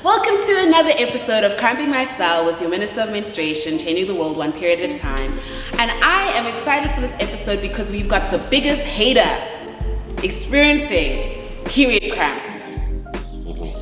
Welcome to another episode of Crampin My Style with your Minister of Menstruation, changing the world one period at a time. And I am excited for this episode because we've got the biggest hater experiencing period cramps.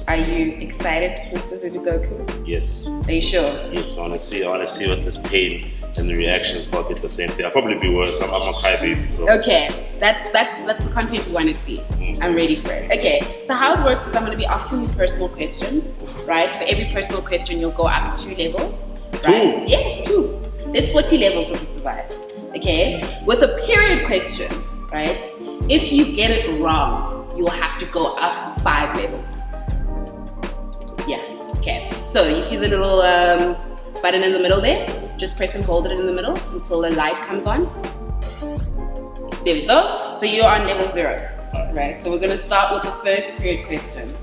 Are you excited, Mr. Zulu Goku? Yes. Are you sure? Yes, I wanna see what this pain and the reactions about get the same thing. I'll probably be worse. I'm a crybaby. So Okay, that's the content we want to see. I'm ready for it. Okay, so how it works is I'm going to be asking you personal questions, right? For every personal question, you'll go up 2 levels, right? 2? Yes, 2. There's 40 levels with this device. Okay, with a period question, right? If you get it wrong, you'll have to go up 5 levels. Yeah. Okay. So you see the little button in the middle there? Just press and hold it in the middle until the light comes on. There we go. So you're on level 0, right? So we're going to start with the first period question.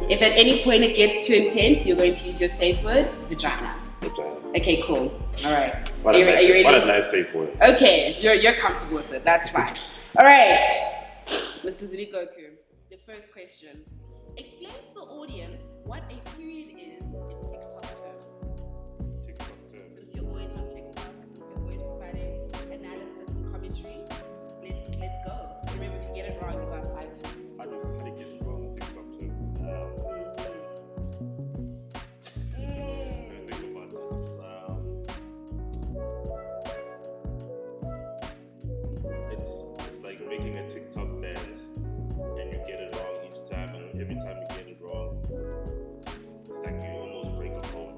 If at any point it gets too intense, you're going to use your safe word, vagina. Vagina. Okay, cool. All right. What are you ready? What a nice safe word. Okay, you're comfortable with it. That's fine. All right, Mr. Zulu Goku, the first question. Explain to the audience what a period is in TikTok terms. Since you're always on TikTok, since you're always providing analysis and commentary, let's go. Remember, if you get it wrong, you got 5 minutes. How do you get it wrong in TikTok terms? Think about this. It's like making a TikTok dance and you get it wrong each time, and every time you get it wrong, it's like you almost break a bone.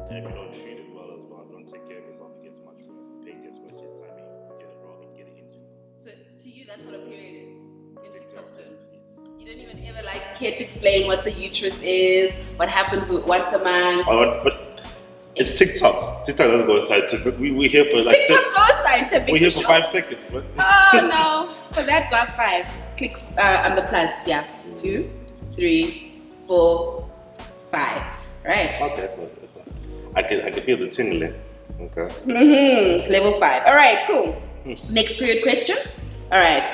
And if you don't treat it well as well, don't take care of yourself, it gets much worse. The pain gets worse each time you get it wrong and get it injured. So to you, that's what a period is in TikTok terms. You don't even ever care to explain what the uterus is, what happens once a month. But it's TikTok. TikTok doesn't go scientific. We're here for TikTok goes scientific. We're here for 5 seconds, but oh no! For that, got 5. Click on the plus. Yeah, 2, 3, 4, 5. Right. okay. I can feel the tingling. Okay. Level 5. All right. Cool. Next period question. All right.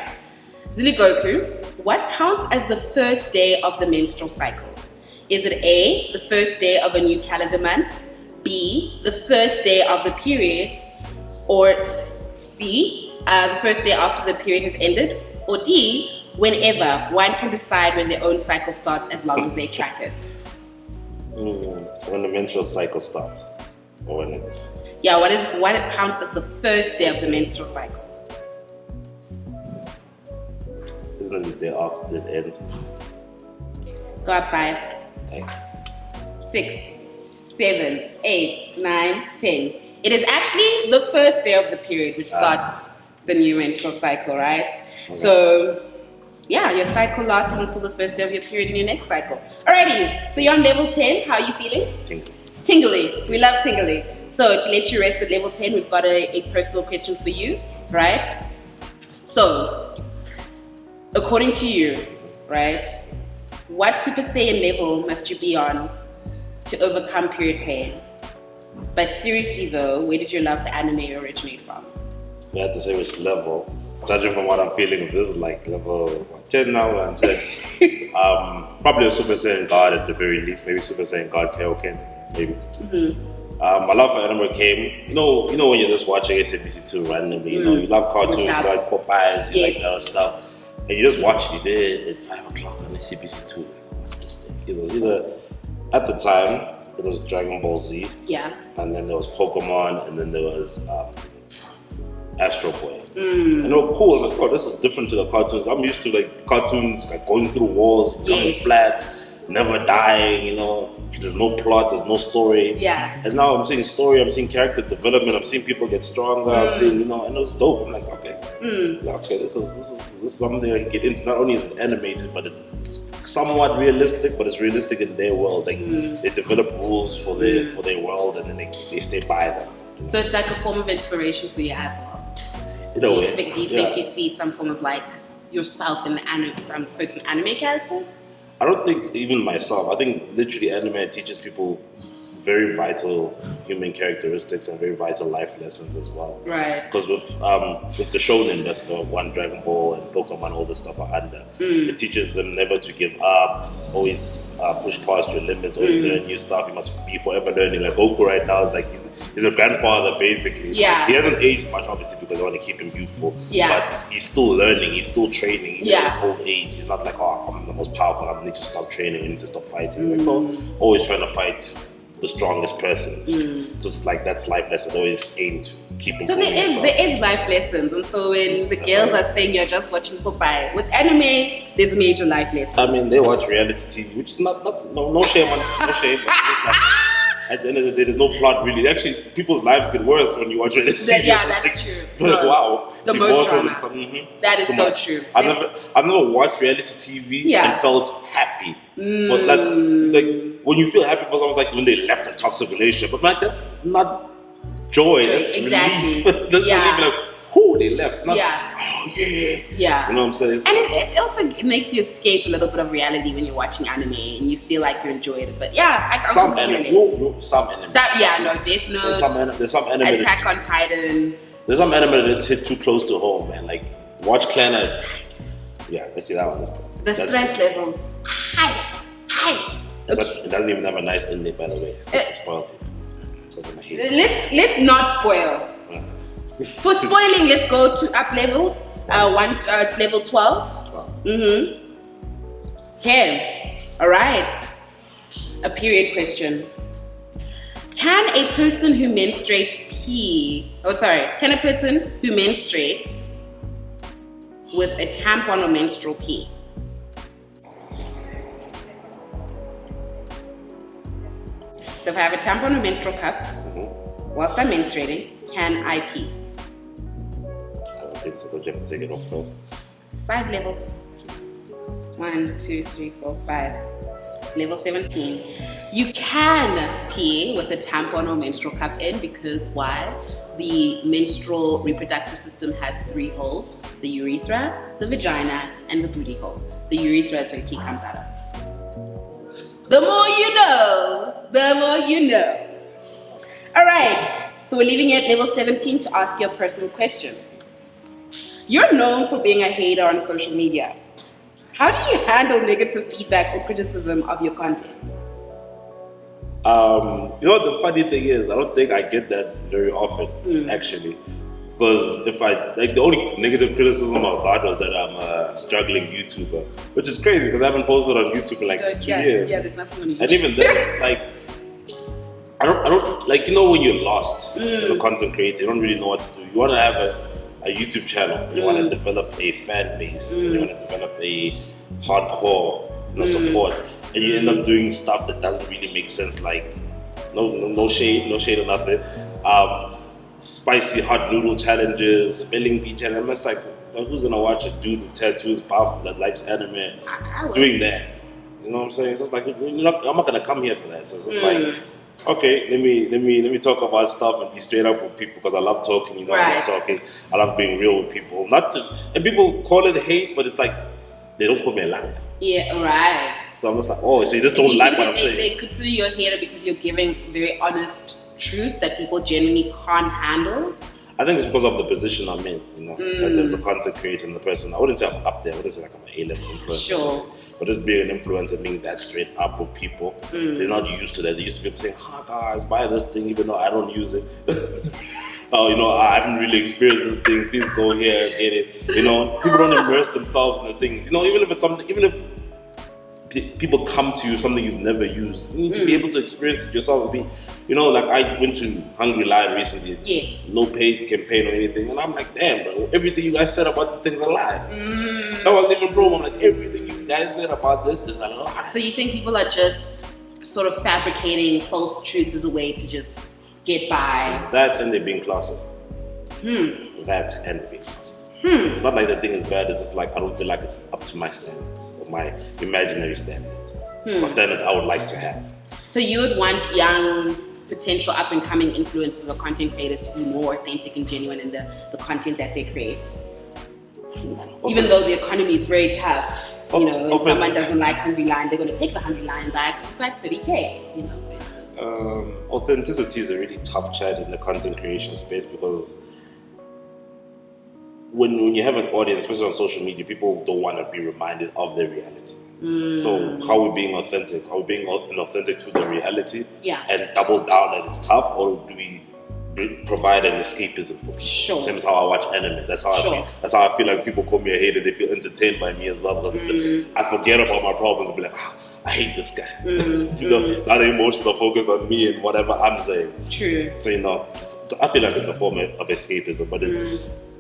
Zulu Goku, what counts as the first day of the menstrual cycle? Is it A, the first day of a new calendar month? B, the first day of the period? Or C, the first day after the period has ended? Or D, whenever one can decide when their own cycle starts as long as they track it? When the menstrual cycle starts, or when it's what it counts as the first day of the menstrual cycle? isn't it the day after it ends? Go up 5. Thank you. 6, 7, 8, 9, 10. It is actually the first day of the period which starts the new menstrual cycle, right? Okay. So, your cycle lasts until the first day of your period in your next cycle. Alrighty, so you're on level 10. How are you feeling? Tingling. Tingly. We love tingly. So, to let you rest at level 10, we've got a personal question for you, right? So, according to you, right, what Super Saiyan level must you be on to overcome period pain? But seriously though, where did your love for anime originate from? You have to say which level. Judging from what I'm feeling, this is like level 10 now. And 10. Probably a Super Saiyan God at the very least. Maybe Super Saiyan God Kaioken, maybe. My love for anime came, you know when you're just watching SABC2 randomly, you love cartoons, you like Popeyes, you like other stuff. And you just watch it there at 5 o'clock on SABC2. What's this thing? It was either, at the time, it was Dragon Ball Z. Yeah. And then there was Pokemon, and then there was Astro Boy. And they were cool. I'm like, this is different to the cartoons. I'm used to cartoons going through walls, becoming flat, never dying, There's no plot, there's no story. Yeah. And now I'm seeing story, I'm seeing character development, I'm seeing people get stronger, I'm seeing, and it's dope. I'm like, okay. Okay, this is something I can get into. Not only is it animated, but it's somewhat realistic, but it's realistic in their world. They develop rules for their world, and then they stay by them. So it's like a form of inspiration for you as well. In a way. Do you think you see some form of yourself in some certain anime characters? I don't think even myself. I think literally anime teaches people very vital human characteristics and very vital life lessons as well. Right. Because with the shonen, that's the one Dragon Ball and Pokemon, all this stuff are under. It teaches them never to give up, always push past your limits, always learn new stuff. You must be forever learning. Like Goku right now is like he's a grandfather basically. Yeah. He hasn't aged much, obviously, because they want to keep him youthful. Yeah. But he's still learning. He's still training. Even at his old age, he's not like, oh, I'm the most powerful. I need to stop training. I need to stop fighting. Like, no, always trying to fight the strongest person. So it's like that's life lessons. Always aim to keep improving. So there is life lessons, and so when the girls are saying you're just watching Popeye, with anime, there's major life lessons. I mean, they watch reality TV, which is no shame on no shame. But it's just like, at the end of the day, there's no plot really. Actually, people's lives get worse when you watch reality TV. Yeah, that's true. Wow, the most drama. That is so true. I've never watched reality TV and felt happy. For like when you feel happy for someone, like when they left a toxic relationship. But like that's not joy. That's exactly. relief. That's relief. Like, who they left? Not, oh yeah. Yeah. You know what I'm saying? And it also makes you escape a little bit of reality when you're watching anime and you feel like you enjoyed it. But yeah, some anime. Some anime. Death Note. There's some anime. Attack on Titan. There's some anime that's hit too close to home, man. Like watch Clannad. Yeah, let's see that one. The stress levels high. It doesn't even have a nice ending, by the way. This is spoiled. Let's not spoil. For spoiling, let's go to up levels. To level 12. Okay. All right. A period question. Can a person who menstruates Can a person who menstruates with a tampon or menstrual pee? So if I have a tampon or menstrual cup, whilst I'm menstruating, can I pee? I don't think so, but you have to take it off first. 5 levels. 1, 2, 3, 4, 5. Level 17. You can pee with a tampon or menstrual cup in because why? The menstrual reproductive system has 3 holes: the urethra, the vagina, and the booty hole. The urethra is where pee comes out of. The more you know, the more you know. All right, so we're leaving it at level 17 to ask you a personal question. You're known for being a hater on social media. How do you handle negative feedback or criticism of your content? You know what the funny thing is? I don't think I get that very often, actually. Because the only negative criticism I got was that I'm a struggling YouTuber, which is crazy because I haven't posted on YouTube in like 2 years. Yeah, there's nothing on YouTube. And even then, it's like, I don't like, you know, when you're lost as a content creator, you don't really know what to do. You want to have a YouTube channel, and you want to develop a fan base, and you want to develop a hardcore support, and you end up doing stuff that doesn't really make sense. Like, no shade or nothing. Spicy hot noodle challenges, spelling bee challenge. I'm just like, well, who's gonna watch a dude with tattoos, buff, that likes anime, doing that? You know what I'm saying? It's just like, I'm not gonna come here for that. So it's just like, okay, let me talk about stuff and be straight up with people because I love talking. You know, I love talking. I love being real with people. And people call it hate, but it's like they don't call me a liar. Yeah, right. So I'm just like, oh, so you just don't like what I'm saying. They consider you a hater because you're giving very honest truth that people genuinely can't handle. I think it's because of the position I'm in, you know, as a content creator and the person. I wouldn't say I'm up there. I wouldn't say like I'm an A-level influencer. Sure. But just being an influencer, being that straight up with people, they're not used to that. They used to be saying, "Oh, guys, buy this thing," even though I don't use it. Oh, you know, I haven't really experienced this thing. Please go here and get it. You know, people don't immerse themselves in the things. You know, even if it's something, even if people come to you something you've never used, you need to be able to experience it yourself. You know, like I went to Hungry Live recently. Yes. No paid campaign or anything, and I'm like, damn, bro, everything you guys said about this thing's a lie. That wasn't even promo. I'm like, everything you guys said about this is a lie. So you think people are just sort of fabricating false truths as a way to just get by? That and they're being classist. That and they're being classist. Not like the thing is bad, it's just like I don't feel like it's up to my standards or my imaginary standards. Or standards I would like to have. So you would want young, potential up-and-coming influencers or content creators to be more authentic and genuine in the content that they create? Even though the economy is very tough, you know, if someone doesn't like Hungry Lion, they're going to take the Hungry Lion back because it's like $30K, you know. authenticity is a really tough chat in the content creation space because when you have an audience, especially on social media, people don't want to be reminded of their reality. So how are we being authentic? Are we being authentic to the reality? Yeah. And double down that it's tough, or do we provide an escapism for people? Sure. Same as how I watch anime. That's how I feel. That's how I feel like people call me a hater. They feel entertained by me as well because I forget about my problems and be like, I hate this guy. You know, now the emotions are focused on me and whatever I'm saying. True. So so I feel like it's a form of escapism, but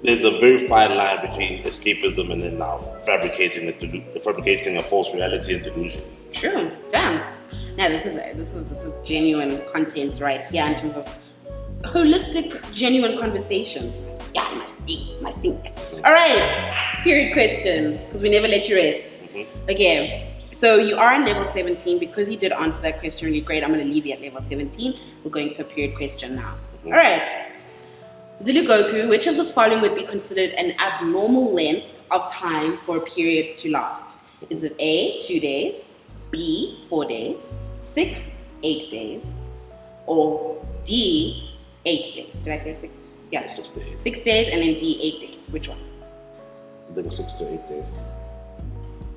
there's a very fine line between escapism and then now fabricating a false reality and delusion. True. Damn. Now this is genuine content right here in terms of holistic, genuine conversations. Yeah, must think. All right. Period question, because we never let you rest. Okay. So you are on level 17. Because you did answer that question really great, I'm going to leave you at level 17. We're going to a period question now. All right. Zulu Goku, which of the following would be considered an abnormal length of time for a period to last? Is it A, 2 days, B, 4 days, 6, 8 days, or D, 8 days? Did I say 6? Yeah. 6 to 8. 6 days and then D, 8 days. Which one? I think 6 to 8 days.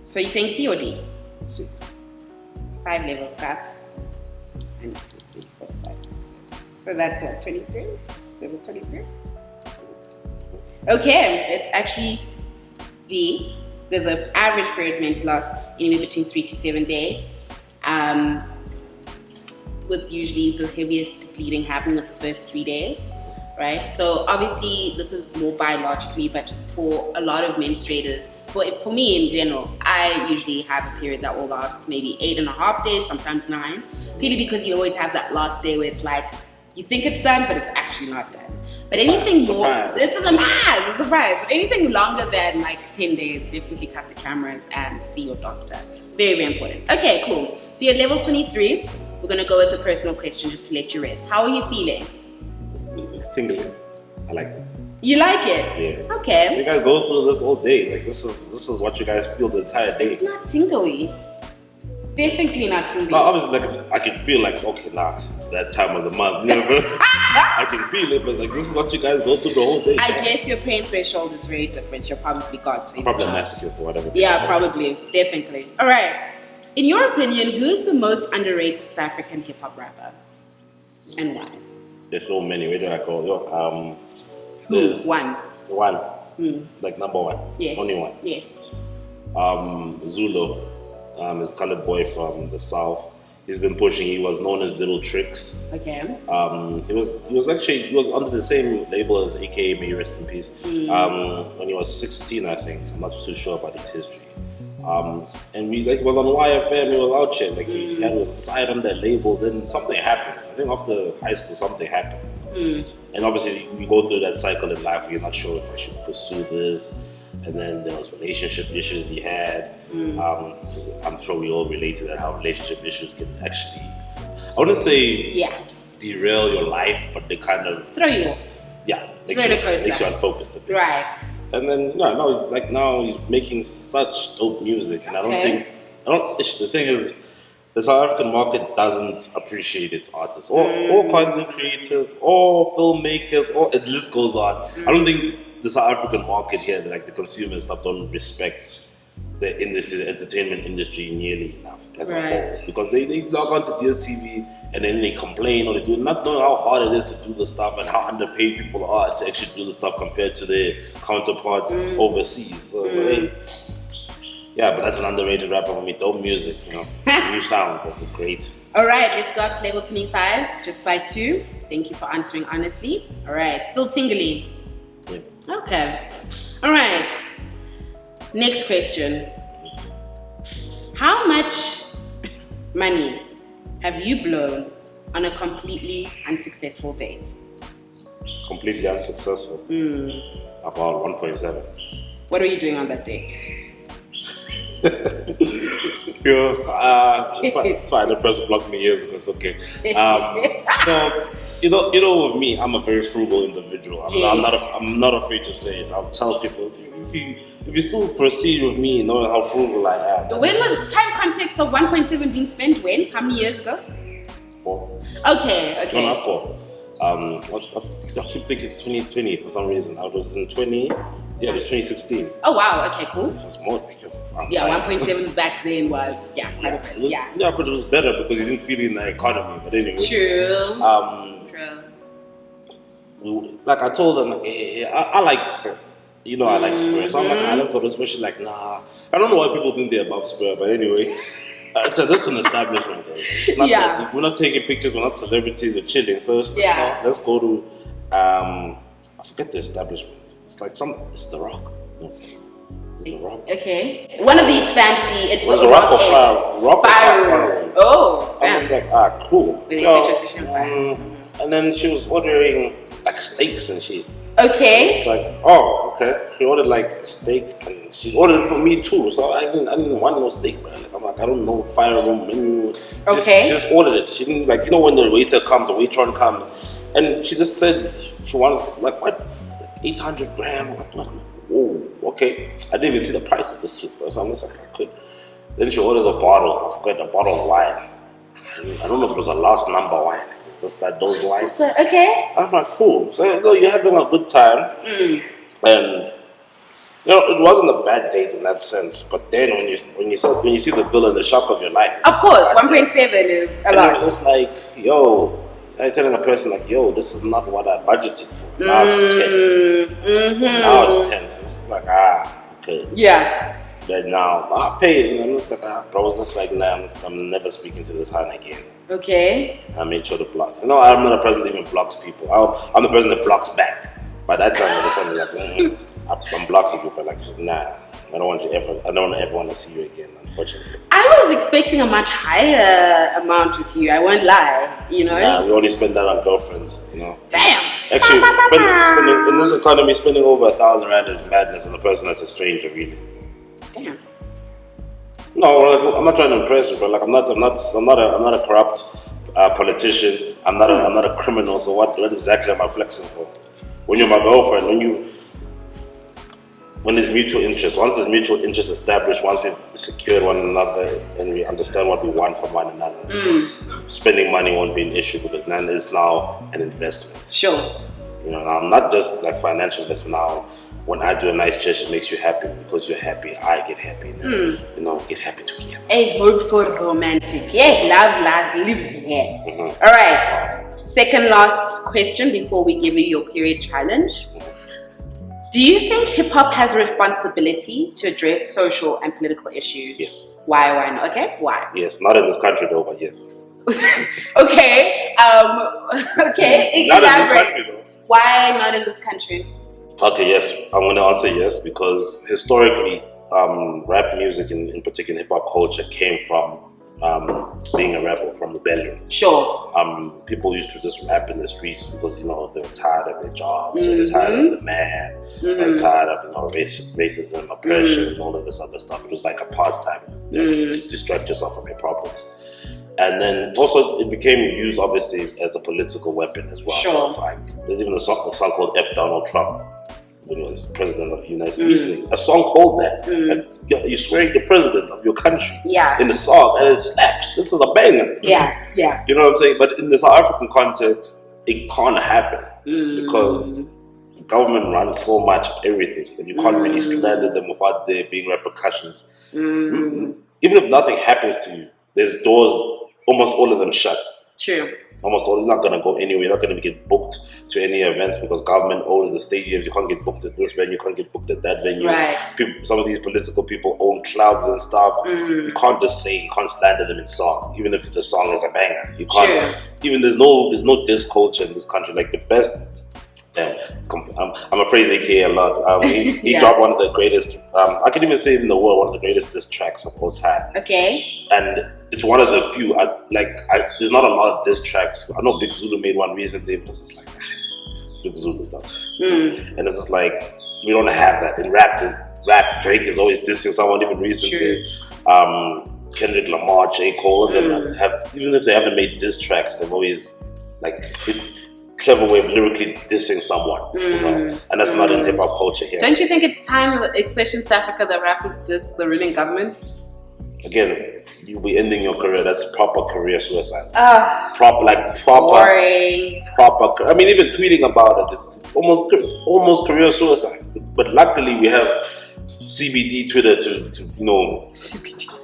So you're saying C or D? C. 5 levels, crap. 1, 2, 3, 4, 5, 6, 7. So that's what, 23? Level 23? Okay, it's actually D, because the average period is meant to last anywhere between 3 to 7 days, with usually the heaviest bleeding happening with the first 3 days, right? So obviously this is more biologically, but for a lot of menstruators, for me in general, I usually have a period that will last maybe 8.5 days, sometimes 9, purely because you always have that last day where it's like, you think it's done, but it's actually not done. But anything more, it's a surprise. But anything longer than like 10 days, definitely cut the cameras and see your doctor. Very, very important. Okay, cool. So you're at level 23. We're gonna go with a personal question just to let you rest. How are you feeling? It's tingling. I like it. You like it? Yeah. Okay. You guys go through this all day. Like this is what you guys feel the entire day. It's not tingly. Definitely not tingly. No, obviously, like I can feel like, okay, it's that time of the month. You know, but I can feel it, but like this is what you guys go through the whole day. I guess your pain threshold is very different. You're probably God's favorite. Probably a masochist or whatever. Yeah, probably, definitely. All right. In your opinion, who's the most underrated South African hip hop rapper, and why? There's so many. Where do I go? Who's one? One. Like number one. Yes. Only one. Yes. Zulu. His colored boy from the south. He's been pushing. He was known as Little Tricks. Okay. He was under the same label as AKA, may he rest in peace. When he was 16, I think. I'm not too sure about his history. And he was on YFM. He was out here. Like he had a side on that label. Then something happened. I think after high school, something happened. And obviously, we go through that cycle in life where you're not sure if I should pursue this. And then there was relationship issues he had. I'm sure we all relate to that, how relationship issues can actually, I wouldn't say derail your life, but they kind of throw you off. Yeah, makes you unfocused a bit. Right. And then now he's making such dope music, and the thing is, the South African market doesn't appreciate its artists, or content creators, or filmmakers, or the list goes on. I don't think the South African market here, like the consumer and stuff, don't respect the industry, the entertainment industry nearly enough as a whole. Because they log on to DSTV and then they complain, or they do not know how hard it is to do the stuff and how underpaid people are to actually do the stuff compared to their counterparts overseas. So but that's an underrated rapper for me. Dope music, new sound, that's great. All right, let's go up to level 25, just by 2. Thank you for answering honestly. All right, still tingly. Yeah. Okay. All right. Next question. How much money have you blown on a completely unsuccessful date? Completely unsuccessful? About 1.7. What were you doing on that date? It's fine. The person blocked me years ago. It's okay. So you know, with me, I'm a very frugal individual. I'm not afraid to say it. I'll tell people if you still proceed with me, knowing how frugal I am. When was time context of 1.7 being spent? When? How many years ago? 4. Okay. It's not for. I keep thinking it's 2020 for some reason. I was in 20. Yeah, it was 2016. Oh wow. Okay. Cool. It was more. Yeah, 1.7 back then was quite a bit. Yeah. Yeah, but it was better because you didn't feel it in the economy. But anyway. True. Like I told them, like, hey, I like Spur. You know, I like Spur. So I'm like, let's go to Spur. She's like, nah. I don't know why people think they're above Spur, but anyway. It's just an establishment, guys. It's not like, we're not taking pictures, we're not celebrities, we're chilling. So it's like, no, let's go to, I forget the establishment. It's like it's The Rock. No. It's The Rock. Okay. One of these fancy, it's The Rock or Fire. Oh, I was like, cool. And then she was ordering like steaks and shit. Okay. It's like, oh, okay. She ordered like a steak and she ordered it for me too. So I didn't want no steak, man. Like, I'm like, I don't know fire room menu. She just ordered it. She didn't when the waiter comes, the waitress comes, and she just said she wants like what, 800 gram. What? I'm like, whoa, okay. I didn't even see the price of this shit, bro. So I'm just like, I could. Then she orders a bottle. I forgot, a bottle of wine. I don't know if it was a last number wine. It's just those wine. Okay. I'm like, cool. So you're having a good time, and it wasn't a bad date in that sense. But then when you see the bill and the shock of your life, of course, 1.7 is a lot. It's like, yo, I'm telling a person like, yo, this is not what I budgeted for. Now it's tense. Now it's tense. It's like, okay. Yeah. But now I paid, and I'm just like, I was just like, nah, I'm never speaking to this hand again. Okay. I made sure to block. I'm not a person that even blocks people. I'm the person that blocks back. By that time, I was something like, I'm blocking you, but like, nah, I don't ever want to see you again, unfortunately. I was expecting a much higher amount with you. I won't lie, you know. Nah, we only spend that on girlfriends, you know. Damn. Actually, spending in this economy, spending over 1,000 rand is madness on a person that's a stranger, really. Damn. No, like, I'm not trying to impress you, but like I'm not a corrupt politician. I'm not a criminal. So what exactly am I flexing for? When you're my girlfriend, when there's mutual interest, once there's mutual interest established, once we've secured one another and we understand what we want from one another, spending money won't be an issue because then it's now an investment. Sure. You know, I'm not just like financial investment now. When I do a nice gesture, it makes you happy because you're happy. I get happy. You know, get happy together. A hopeful romantic. Yeah, love lives here. All right. Second last question before we give you your period challenge. Do you think hip hop has a responsibility to address social and political issues? Yes. Why not? Okay. Why? Yes. Not in this country though, but yes. Okay. Okay. Not in this country though. Why not in this country? Okay, yes, I'm going to answer yes because historically, rap music, in particular hip-hop culture, came from being a rebel, from rebellion. Sure. People used to just rap in the streets because, they were tired of their jobs, they were tired of the man, they were tired of, racism, oppression, and all of this other stuff. It was like a pastime to distract yourself from your problems. And then also it became used obviously as a political weapon as well. Sure. So there's even a song called F. Donald Trump when he was president of the United States. Recently, a song called that. Like, you're swearing the president of your country in the song, and it slaps. This is a banger. Yeah. You know what I'm saying? But in the South African context, it can't happen because the government runs so much of everything that you can't really slander them without there being repercussions. Even if nothing happens to you, there's doors. Almost all of them shut. True. Almost all. You're not gonna go anywhere. You're not gonna get booked to any events because government owns the stadiums. You can't get booked at this venue. You can't get booked at that venue. Right. Some of these political people own clubs and stuff. You can't just say, you can't slander them in song, even if the song is a banger. You can't. True. Even there's no diss culture in this country. Like the best. I'm a praise AK a lot. He dropped one of the greatest. I can even say in the world, one of the greatest diss tracks of all time. Okay. And it's one of the few. There's not a lot of diss tracks. I know Big Zulu made one recently, but it's just like it's Big Zulu though. And it's just like we don't have that in rap. Drake is always dissing someone. Even recently, Kendrick Lamar, J. Cole, them have, even if they haven't made diss tracks, they've always clever way of lyrically dissing someone, and that's not in hip hop culture here. Don't you think it's time, especially in South Africa, that rappers diss the ruling government? again, you'll be ending your career. That's proper career suicide. Proper. Boring. I mean, even tweeting about it, it's almost career suicide. But luckily, we have CBD Twitter to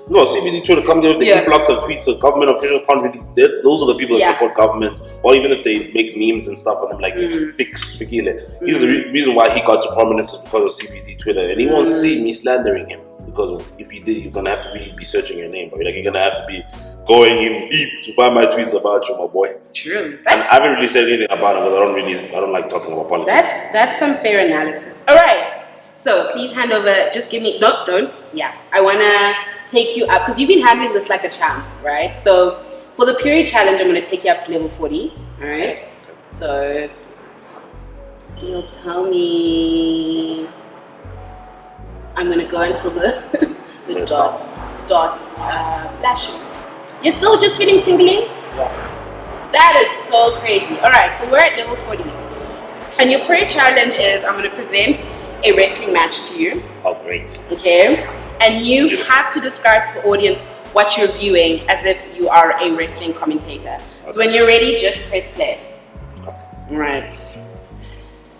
CBD Twitter comes there with the influx of tweets. So government officials can't really. Those are the people that support government, or even if they make memes and stuff on them, like fix Fikile. He's the reason why he got to prominence is because of CBD Twitter, and he won't see me slandering him. Because if you did, you're gonna have to really be searching your name, but you're gonna have to be going in deep to find my tweets about you, my boy. True. And I haven't really said anything about it because I don't like talking about politics. That's some fair analysis. All right. So please hand over. Just give me. No, don't. Yeah. I wanna take you up because you've been handling this like a champ, right? So for the period challenge, I'm gonna take you up to level 40. All right. Okay. So you'll tell me. I'm gonna go until the dot starts flashing. You're still just feeling tingling? Yeah. That is so crazy. Alright, so we're at level 40. And your period challenge is I'm gonna present a wrestling match to you. Oh, great. Okay? And you have to describe to the audience what you're viewing as if you are a wrestling commentator. Okay. So when you're ready, just press play. Okay. Right.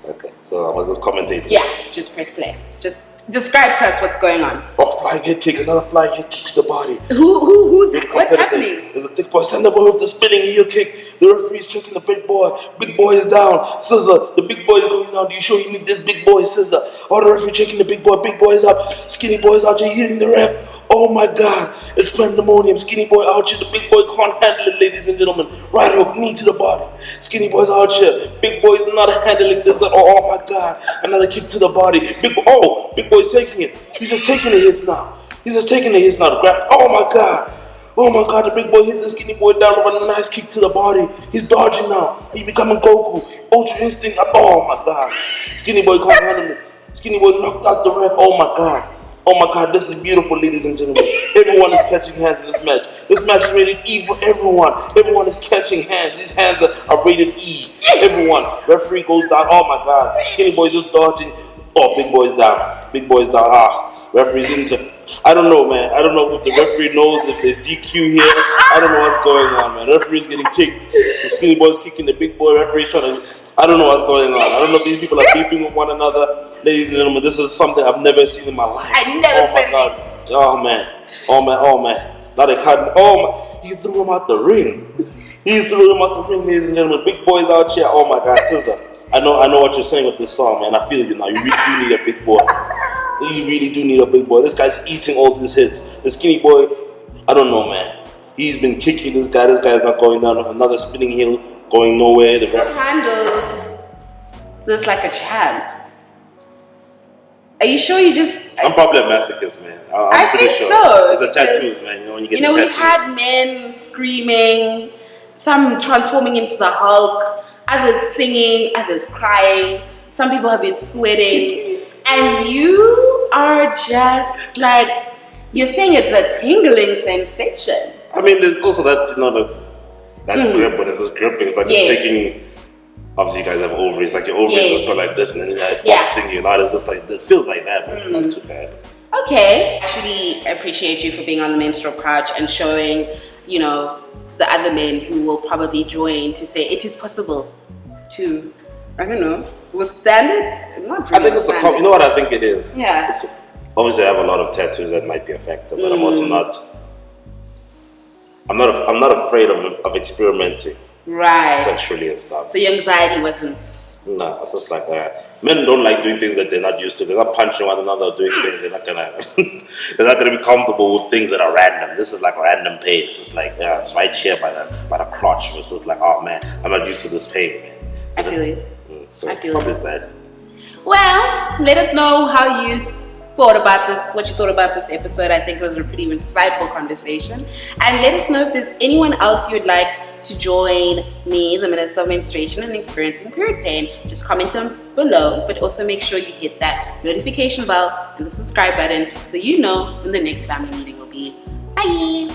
Okay, so I was just commentating. Yeah, just press play. Just describe to us what's going on. Oh, flying head kick, another flying head kick to the body. Who's that? What's happening? There's a thick boy stand up with the spinning heel kick. The referee is checking the big boy. Big boy is down. Scissor. The big boy is going down. Do you sure you need this big boy? Scissor. Oh, the referee checking the big boy. Big boy is up. Skinny boy is out here hitting the ref. Oh my God, it's pandemonium. Skinny boy out here. The big boy can't handle it, ladies and gentlemen. Right hook, knee to the body. Skinny boy's out here. Big boy's not handling this at all. Oh my God, another kick to the body. Big boy's taking it. He's just taking the hits now. To grab. Oh my God, the big boy hit the skinny boy down with a nice kick to the body. He's dodging now. He's becoming Goku. Ultra instinct. Oh my God. Skinny boy can't handle it. Skinny boy knocked out the ref. Oh my God, this is beautiful, ladies and gentlemen. Everyone is catching hands in this match. This match is rated E for everyone. Everyone is catching hands. These hands are rated E. Everyone. Referee goes down. Oh my God. Skinny boy just dodging. Oh, big boy's down. Referee's into. I don't know, man. I don't know if the referee knows if there's DQ here. I don't know what's going on, man. Referee's getting kicked. The skinny boy's kicking the big boy. Referee's trying to. I don't know what's going on. I don't know if these people are beefing with one another. Ladies and gentlemen, this is something I've never seen in my life. I never seen this. Oh man. Now they cut. He threw him out the ring. Ladies and gentlemen. Big boy's out here. Oh my God, Scissor. I know what you're saying with this song, man. I feel you now. You really do need a big boy. You really do need a big boy. This guy's eating all these hits. The skinny boy, I don't know, man. He's been kicking this guy. This guy's not going down with another spinning heel, going nowhere. The ref handled this like a champ. Are you sure you just? I'm probably a masochist, man. I'm pretty think sure. so. It's the tattoos, man. You know when you get the tattoos. We've had men screaming, some transforming into the Hulk, others singing, others crying. Some people have been sweating, and you are just like you're saying it's a tingling sensation. I mean, there's also that grip when it's just gripping. It's like it's taking. Obviously, you guys have ovaries. Like your ovaries just go like this, and then you're like boxing. You know, it's just like it feels like that, but it's not too bad. Okay, actually, appreciate you for being on the menstrual couch and showing, the other men who will probably join to say it is possible to, I don't know, withstand it. Not really. I think it's you know what I think it is. Yeah. Obviously, I have a lot of tattoos that might be a factor, but I'm also not. I'm not afraid of experimenting. Right. Sexually and stuff. So your anxiety wasn't. No, it's just like men don't like doing things that they're not used to. They're not punching one another or doing things. They're not gonna be comfortable with things that are random. This is like random pain. It's just like it's right here by the crotch. It's just like, oh man, I'm not used to this pain, man. So I feel it. So I feel probably it. That. Well, let us know how you thought about this, what you thought about this episode. I think it was a pretty insightful conversation. And let us know if there's anyone else you'd like to join me, the Minister of Menstruation and Experiencing Period Pain. Just comment them below, but also make sure you hit that notification bell and the subscribe button so you know when the next family meeting will be. Bye!